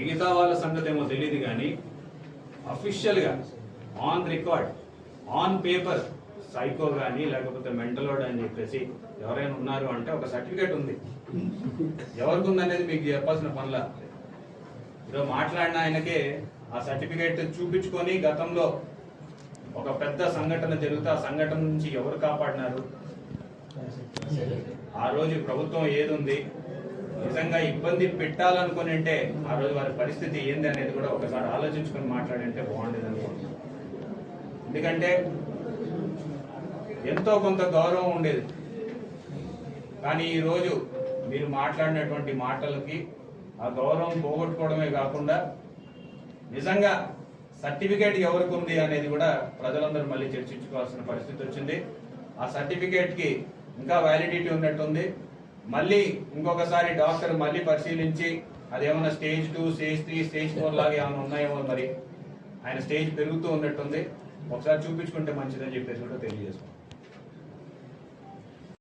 మిగతా వాళ్ళ సంగతి ఏమో తెలియదు కానీ అఫీషియల్గా on record on paper psycho కానీ లేకపోతే మెంటలోడ్ అని చెప్పేసి ఎవరైనా ఉన్నారు అంటే ఒక సర్టిఫికేట్ ఉంది. ఎవరికి ఉందనేది మీకు చెప్పాల్సిన పనుల. ఈరోజు మాట్లాడిన ఆయనకే ఆ సర్టిఫికేట్ చూపించుకొని గతంలో ఒక పెద్ద సంఘటన జరిగితే ఆ సంఘటన నుంచి ఎవరు కాపాడినారు, ఆ రోజు ప్రభుత్వం ఏది ఉంది, నిజంగా ఇబ్బంది పెట్టాలనుకుని అంటే ఆ రోజు వారి పరిస్థితి ఏంది అనేది కూడా ఒకసారి ఆలోచించుకొని మాట్లాడంటే బాగుండేది అనుకుంటున్నాను. ఎందుకంటే ఎంతో కొంత గౌరవం ఉండేది. కానీ ఈరోజు మీరు మాట్లాడినటువంటి మాటలకి ఆ గౌరవం పోగొట్టుకోవడమే కాకుండా నిజంగా సర్టిఫికేట్ ఎవరికి ఉంది అనేది కూడా ప్రజలందరూ మళ్ళీ చర్చించుకోవాల్సిన పరిస్థితి వచ్చింది. ఆ సర్టిఫికేట్కి ఇంకా వ్యాలిడిటీ ఉన్నట్టుంది. మళ్ళీ ఇంకొకసారి డాక్టర్ మళ్ళీ పరిశీలించి అదేమన్నా స్టేజ్ 2, స్టేజ్ 3, స్టేజ్ 4 లాగా ఏమైనా ఉన్నాయేమో, మరి ఆయన స్టేజ్ పెరుగుతూ ఉన్నట్టుంది, ఒకసారి చూపించుకుంటే మంచిదని చెప్పేసి కూడా తెలియజేస్తాం.